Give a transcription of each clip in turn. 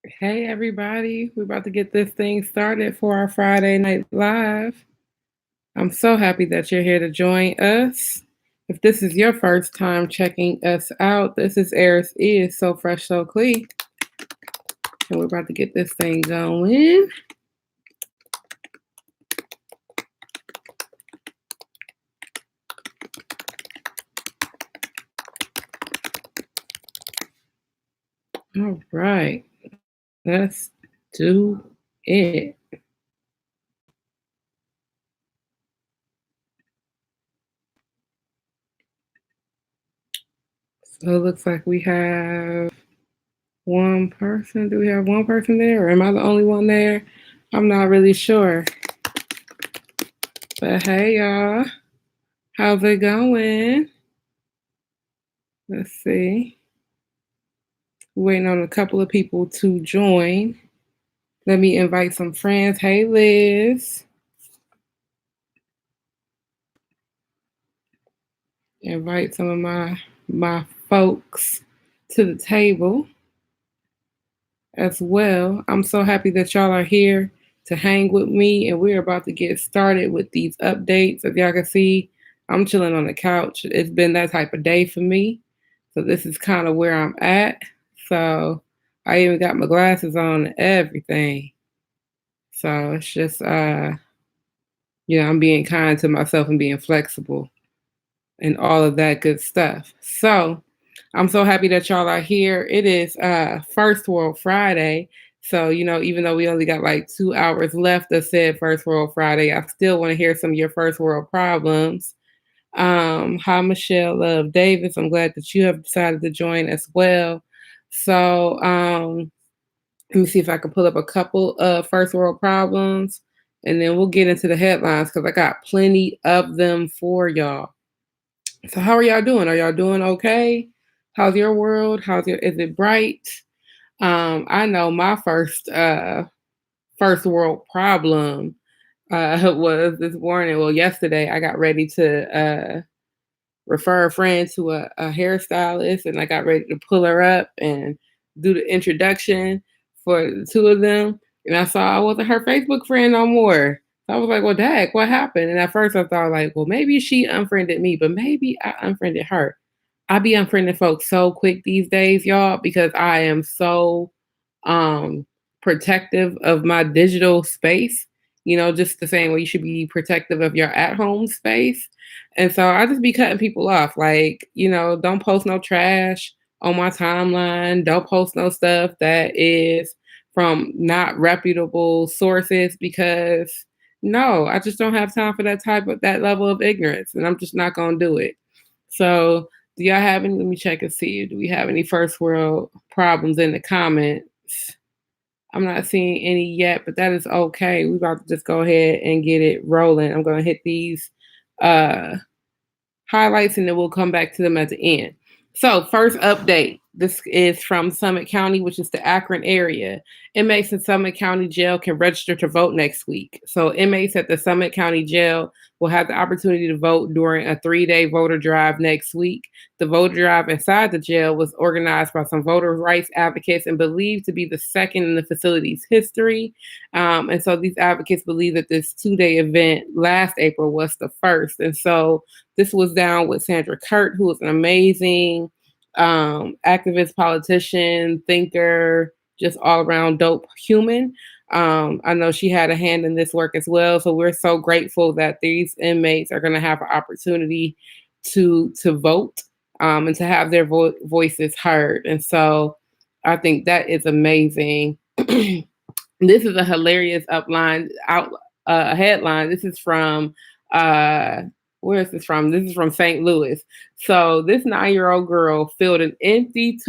Hey everybody, we're about to get this thing started for our Friday night live. I'm so happy that you're here to join us. If this is your first time checking us out, this is Eris Is So Fresh So CLE, and we're about to get this thing going. All right, let's do it. So it looks like we have one person. Do we have one person there, or am I the only one there? I'm not really sure. But hey, y'all, how's it going? Let's see. Waiting on a couple of people to join. Let me invite some friends. Hey, Liz. Invite some of my folks to the table as well. I'm so happy that y'all are here to hang with me, and we're about to get started with these updates. As y'all can see, I'm chilling on the couch. It's been that type of day for me, so this is kind of where I'm at. So I even got my glasses on and everything. So it's just I'm being kind to myself and being flexible and all of that good stuff. So I'm so happy that y'all are here. It is First World Friday. So, even though we only got like 2 hours left of said First World Friday, I still want to hear some of your first world problems. Hi, Michelle Love Davis. I'm glad that you have decided to join as well. So, let me see if I can pull up a couple of first world problems and then we'll get into the headlines because I got plenty of them for y'all. So how are y'all doing? Are y'all doing okay? How's your world? Is it bright? I know my first world problem was this morning. Well, yesterday I got ready to refer a friend to a hairstylist, and I got ready to pull her up and do the introduction for the two of them. And I saw I wasn't her Facebook friend no more. So I was like, well, Dag, what happened? And at first I thought, like, well, maybe she unfriended me, but maybe I unfriended her. I be unfriending folks so quick these days, y'all, because I am so um protective of my digital space. Just the same way you should be protective of your at-home space. And so I just be cutting people off. Like, don't post no trash on my timeline. Don't post no stuff that is from not reputable sources because no, I just don't have time for that level of ignorance. And I'm just not gonna do it. So do y'all have any? Let me check and see. Do we have any first world problems in the comments? I'm not seeing any yet, but that is okay. We're about to just go ahead and get it rolling. I'm gonna hit these uh highlights and then we'll come back to them at the end. So, first update. This is from Summit County, which is the Akron area. Inmates in Summit County Jail can register to vote next week. So, inmates at the Summit County Jail will have the opportunity to vote during a 3-day voter drive next week. The voter drive inside the jail was organized by some voter rights advocates and believed to be the second in the facility's history. And so, these advocates believe that this 2-day event last April was the first. And so, this was down with Sandra Kurt, who is an amazing activist, politician, thinker, just all around dope human. I know she had a hand in this work as well. So we're so grateful that these inmates are going to have an opportunity to vote and to have their voices heard. And so I think that is amazing. This is a hilarious headline. This is from where is this from? This is from St. Louis. So this 9-year-old girl filled an empty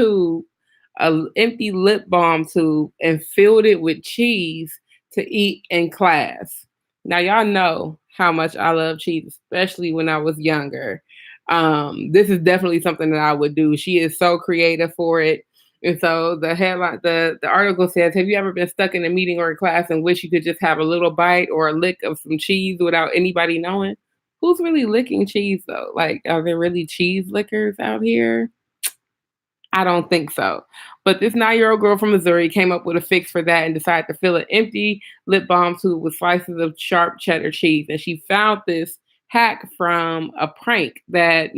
lip balm tube, and filled it with cheese to eat in class. Now y'all know how much I love cheese, especially when I was younger. This is definitely something that I would do. She is so creative for it. And so the headline, the article says, have you ever been stuck in a meeting or a class and wish you could just have a little bite or a lick of some cheese without anybody knowing? Who's really licking cheese though? Like, are there really cheese lickers out here? I don't think so. But this 9-year-old girl from Missouri came up with a fix for that and decided to fill an empty lip balm tube with slices of sharp cheddar cheese. And she found this hack from a prank that,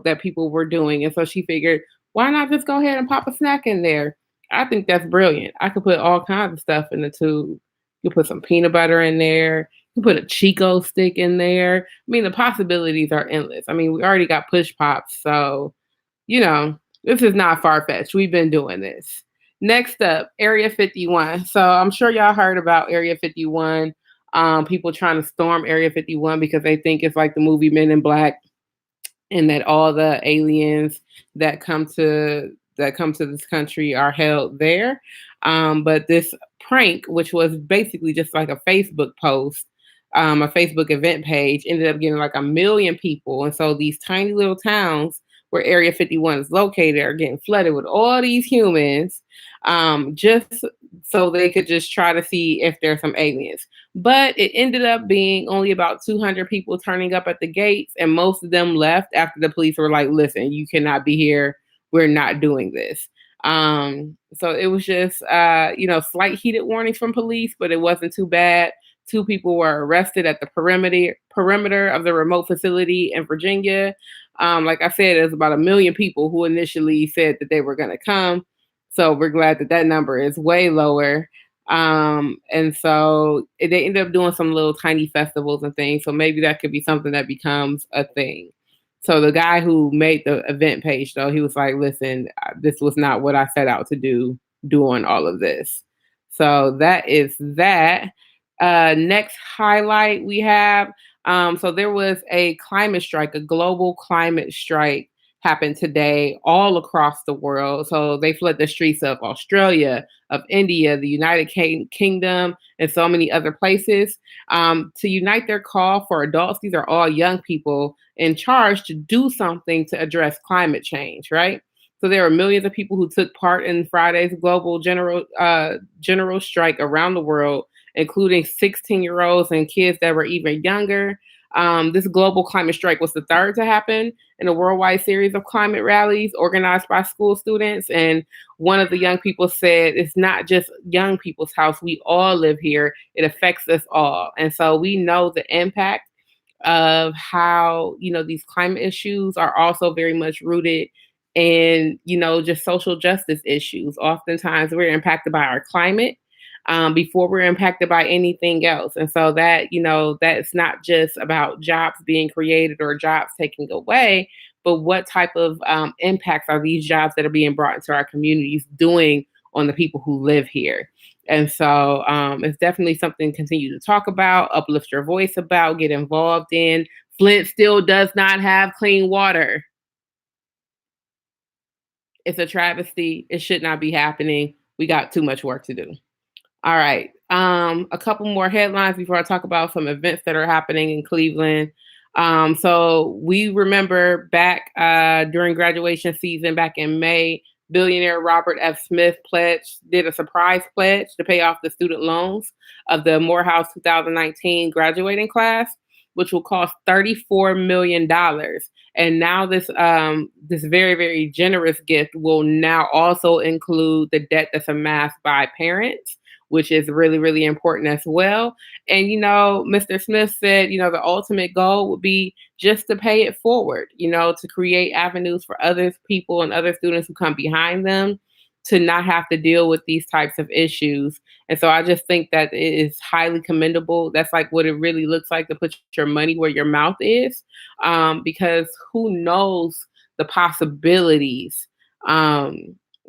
that people were doing. And so she figured, why not just go ahead and pop a snack in there? I think that's brilliant. I could put all kinds of stuff in the tube. You put some peanut butter in there. You put a Chico stick in there. I mean, the possibilities are endless. I mean, we already got push pops, so this is not far fetched. We've been doing this. Next up, Area 51. So I'm sure y'all heard about Area 51. People trying to storm Area 51 because they think it's like the movie Men in Black, and that all the aliens that come to this country are held there. But this prank, which was basically just like a Facebook post, a Facebook event page, ended up getting like 1 million people. And so these tiny little towns where Area 51 is located are getting flooded with all these humans, just so they could just try to see if there's some aliens. But it ended up being only about 200 people turning up at the gates, and most of them left after the police were like, listen, you cannot be here. We're not doing this. So it was just, slight heated warnings from police, but it wasn't too bad. 2 people were arrested at the perimeter of the remote facility in Virginia. Like I said, there's about 1 million people who initially said that they were going to come. So we're glad that number is way lower. And so they ended up doing some little tiny festivals and things. So maybe that could be something that becomes a thing. So the guy who made the event page, though, he was like, listen, this was not what I set out to do doing all of this. So that is that. Next highlight we have. So there was a climate strike, a global climate strike happened today all across the world. So they flooded the streets of Australia, of India, the United Kingdom, and so many other places to unite their call for adults. These are all young people in charge to do something to address climate change, right? So there were millions of people who took part in Friday's global general strike around the world, including 16-year-olds and kids that were even younger. This global climate strike was the third to happen in a worldwide series of climate rallies organized by school students. And one of the young people said, it's not just young people's house. We all live here. It affects us all. And so we know the impact of how, these climate issues are also very much rooted in, just social justice issues. Oftentimes we're impacted by our climate before we're impacted by anything else. And so that, that's not just about jobs being created or jobs taking away, but what type of impacts are these jobs that are being brought into our communities doing on the people who live here? And so it's definitely something to continue to talk about, uplift your voice about, get involved in. Flint still does not have clean water. It's a travesty. It should not be happening. We got too much work to do. All right. A couple more headlines before I talk about some events that are happening in Cleveland. So we remember back during graduation season back in May, billionaire Robert F. Smith did a surprise pledge to pay off the student loans of the Morehouse 2019 graduating class, which will cost $34 million. And now this very, very generous gift will now also include the debt that's amassed by parents, which is really, really important as well. And, Mr. Smith said, the ultimate goal would be just to pay it forward, to create avenues for other people and other students who come behind them to not have to deal with these types of issues. And so I just think that it is highly commendable. That's like what it really looks like, to put your money where your mouth is, because who knows the possibilities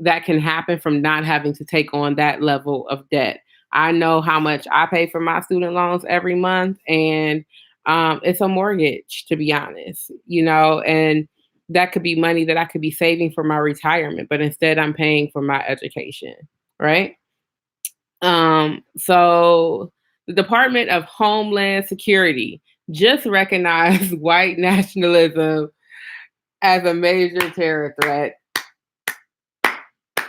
that can happen from not having to take on that level of debt. I know how much I pay for my student loans every month, and it's a mortgage, to be honest, and that could be money that I could be saving for my retirement, but instead I'm paying for my education, right? So the Department of Homeland Security just recognized white nationalism as a major terror threat.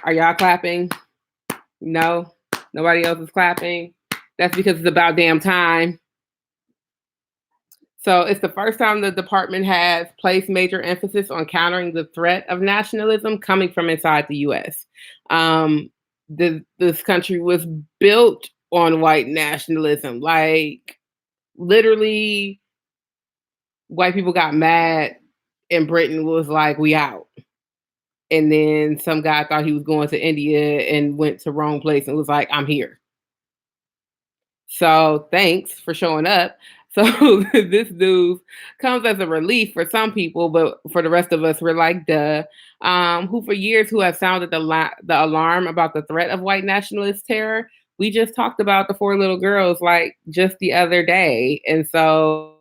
Are y'all clapping? No? Nobody else is clapping? That's because it's about damn time. So it's the first time the department has placed major emphasis on countering the threat of nationalism coming from inside the US. Um, this country was built on white nationalism. Like, literally, white people got mad and Britain was like, we out. And then some guy thought he was going to India and went to wrong place and was like, I'm here. So thanks for showing up. So this news comes as a relief for some people, but for the rest of us, we're like, duh. Who for years who have sounded the alarm about the threat of white nationalist terror. We just talked about the four little girls like just the other day, and so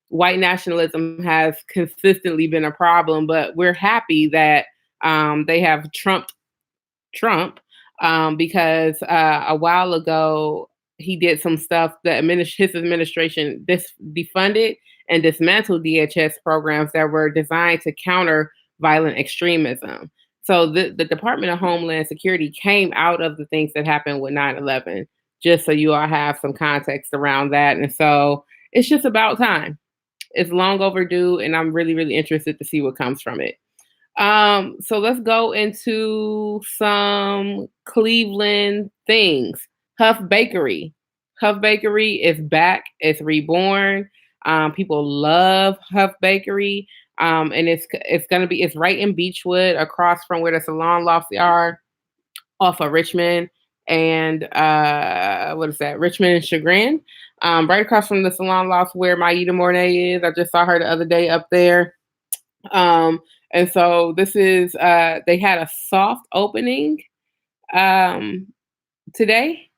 white nationalism has consistently been a problem. But we're happy that they have Trump, because a while ago he did some stuff that his administration defunded and dismantled DHS programs that were designed to counter violent extremism. So the Department of Homeland Security came out of the things that happened with 9/11, just so you all have some context around that. And so it's just about time. It's long overdue, and I'm really, really interested to see what comes from it. So let's go into some Cleveland things. Huff Bakery. Huff Bakery is back. It's reborn. People love Huff Bakery. And it's right in Beechwood, across from where the salon lofts are, off of Richmond and what is that? Richmond and Chagrin. Right across from the salon lofts where Maida Mornay is. I just saw her the other day up there. And so this is they had a soft opening um today,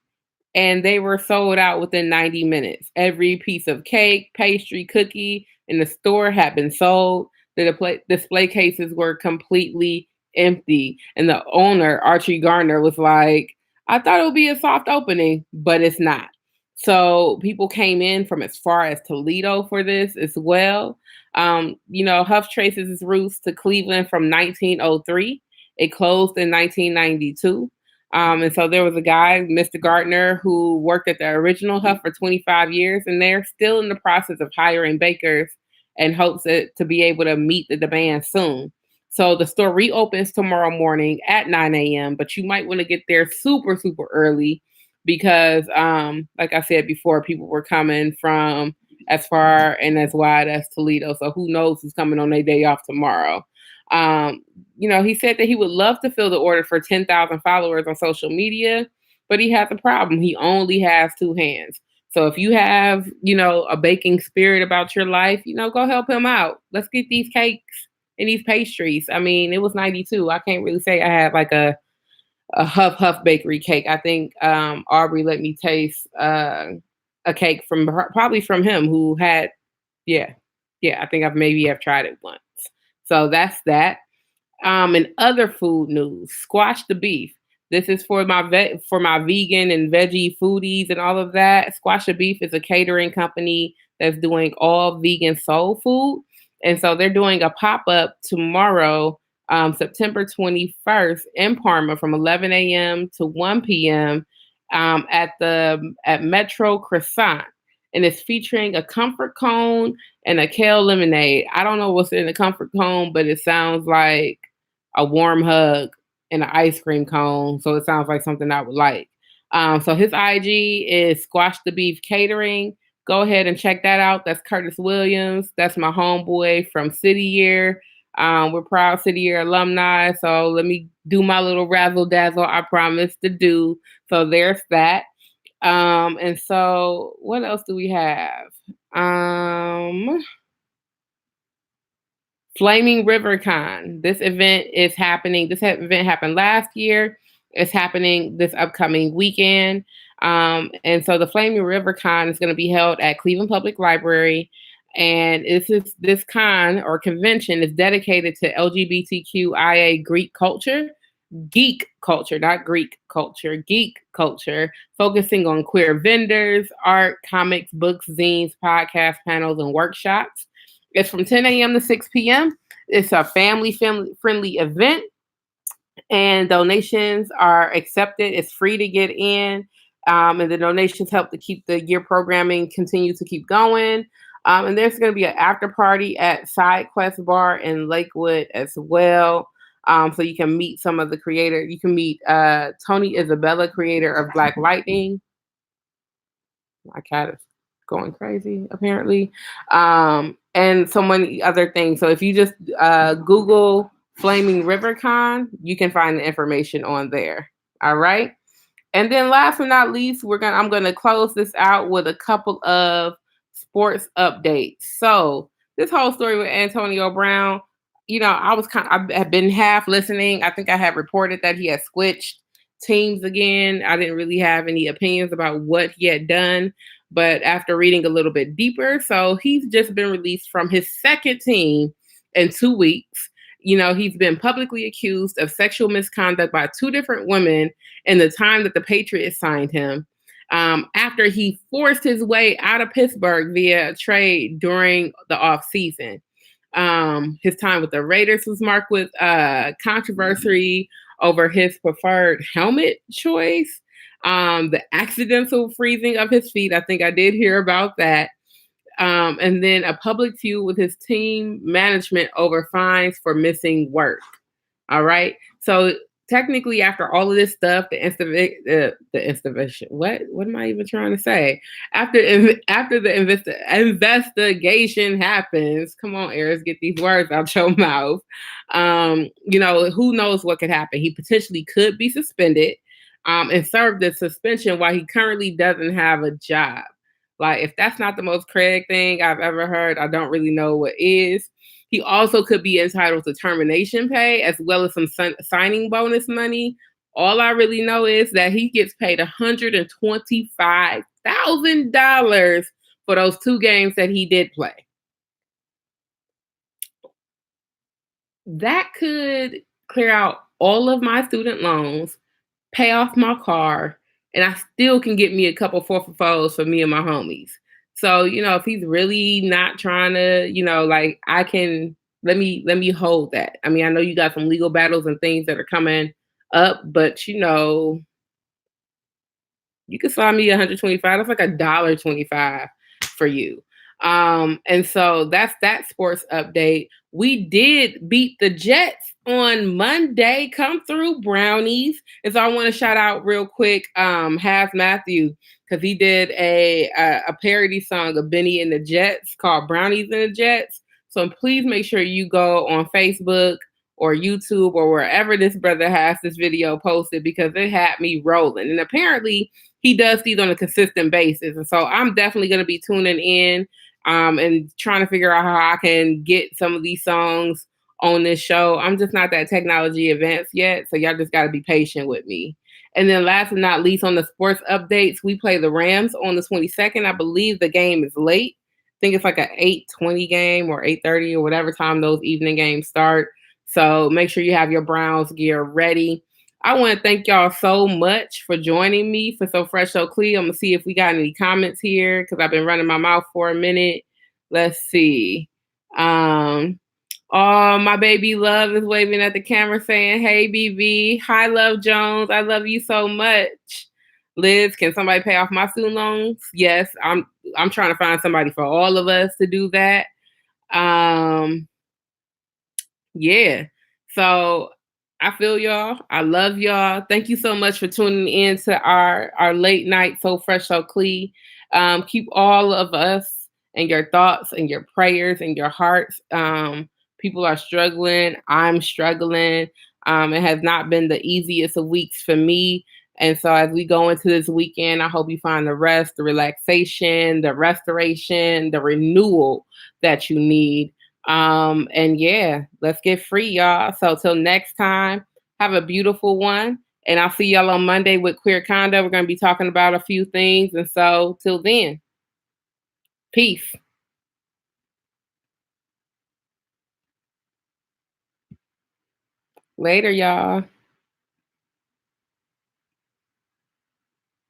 and they were sold out within 90 minutes. Every piece of cake, pastry, cookie in the store had been sold. The display cases were completely empty. And the owner, Archie Garner, was like, I thought it would be a soft opening, but it's not. So people came in from as far as Toledo for this as well. Huff traces its roots to Cleveland from 1903. It closed in 1992. And so there was a guy, Mr. Gardner, who worked at the original Huff for 25 years, and they're still in the process of hiring bakers and hopes to be able to meet the demand soon. So the store reopens tomorrow morning at 9 a.m., but you might want to get there super, super early because, like I said before, people were coming from as far and as wide as Toledo. So who knows who's coming on their day off tomorrow. He said that he would love to fill the order for 10,000 followers on social media, but he has a problem. He only has two hands. So if you have, a baking spirit about your life, go help him out. Let's get these cakes and these pastries. I mean, it was 92. I can't really say I had like a Huff Bakery cake. I think Aubrey let me taste a cake probably from him who had, yeah, I think I've tried it once. So that's that. And other food news, Squash the Beef. This is for my vegan and veggie foodies and all of that. Squash the Beef is a catering company that's doing all vegan soul food. And so they're doing a pop-up tomorrow, September 21st in Parma from 11 a.m. to 1 p.m. At Metro Croissant. And it's featuring a comfort cone and a kale lemonade. I don't know what's in the comfort cone, but it sounds like a warm hug and an ice cream cone. So it sounds like something I would like. So his IG is Squash the Beef Catering. Go ahead and check that out. That's Curtis Williams. That's my homeboy from City Year. We're proud City Year alumni. So let me do my little razzle dazzle I promised to do. So there's that. And so what else do we have? Flaming River Con. This event is happening. This event happened last year. It's happening this upcoming weekend. And so the Flaming River Con is going to be held at Cleveland Public Library. And this con or convention is dedicated to LGBTQIA geek culture, not Greek culture, geek culture, focusing on queer vendors, art, comics, books, zines, podcasts, panels, and workshops. It's from 10 a.m. to 6 p.m. It's a family-friendly event, and donations are accepted. It's free to get in, and the donations help to keep the year programming continue to keep going. And there's going to be an after party at Side Quest Bar in Lakewood as well. So you can meet some of the creators. You can meet Tony Isabella, creator of Black Lightning. My cat is going crazy, apparently. And so many other things. So if you just Google Flaming River Con, you can find the information on there. All right. And then last but not least, I'm gonna close this out with a couple of sports updates. So this whole story with Antonio Brown, I have been half listening. I think I have reported that he had switched teams again. I didn't really have any opinions about what he had done, but after reading a little bit deeper, so he's just been released from his second team in 2 weeks. He's been publicly accused of sexual misconduct by two different women in the time that the Patriots signed him, after he forced his way out of Pittsburgh via a trade during the offseason. His time with the Raiders was marked with controversy over his preferred helmet choice, the accidental freezing of his feet. I think I did hear about that. And then a public feud with his team management over fines for missing work. All right. So technically, after all of this stuff, the investigation. What am I even trying to say? After the investigation happens, come on, Eris, get these words out your mouth. Who knows what could happen? He potentially could be suspended, and serve the suspension while he currently doesn't have a job. Like, if that's not the most Craig thing I've ever heard, I don't really know what is. He also could be entitled to termination pay as well as some signing bonus money. All I really know is that he gets paid $125,000 for those 2 games that he did play. That could clear out all of my student loans, pay off my car, and I still can get me a couple 4 for 4s for me and my homies. So, if he's really not trying to, I can let me hold that. I mean, I know you got some legal battles and things that are coming up, but you can slide me 125. That's like $1.25 for you. And so that's that sports update. We did beat the Jets on Monday. Come through, Brownies. And so I want to shout out real quick, Half Matthew, because he did a parody song of Benny and the Jets called Brownies and the Jets. So please make sure you go on Facebook or YouTube or wherever this brother has this video posted, because it had me rolling. And apparently he does these on a consistent basis. And so I'm definitely going to be tuning in and trying to figure out how I can get some of these songs on this show. I'm just not that technology advanced yet, so y'all just got to be patient with me. And then last but not least, on the sports updates, we play the Rams on the 22nd. I believe the game is late. I think it's like an 8:20 game or 8:30 or whatever time those evening games start. So make sure you have your Browns gear ready. I want to thank y'all so much for joining me for So Fresh So CLE. I'm going to see if we got any comments here because I've been running my mouth for a minute. Let's see. Oh, my baby Love is waving at the camera saying, "Hey, BB. Hi, Love Jones. I love you so much." Liz, can somebody pay off my student loans? Yes, I'm trying to find somebody for all of us to do that. Yeah. So I feel y'all. I love y'all. Thank you so much for tuning in to our late night So Fresh So CLE. Keep all of us and your thoughts and your prayers and your hearts. People are struggling. I'm struggling. It has not been the easiest of weeks for me. And so as we go into this weekend, I hope you find the rest, the relaxation, the restoration, the renewal that you need. And yeah, let's get free, y'all. So till next time, have a beautiful one. And I'll see y'all on Monday with Queer Conduct. We're going to be talking about a few things. And so till then, peace. Later, y'all.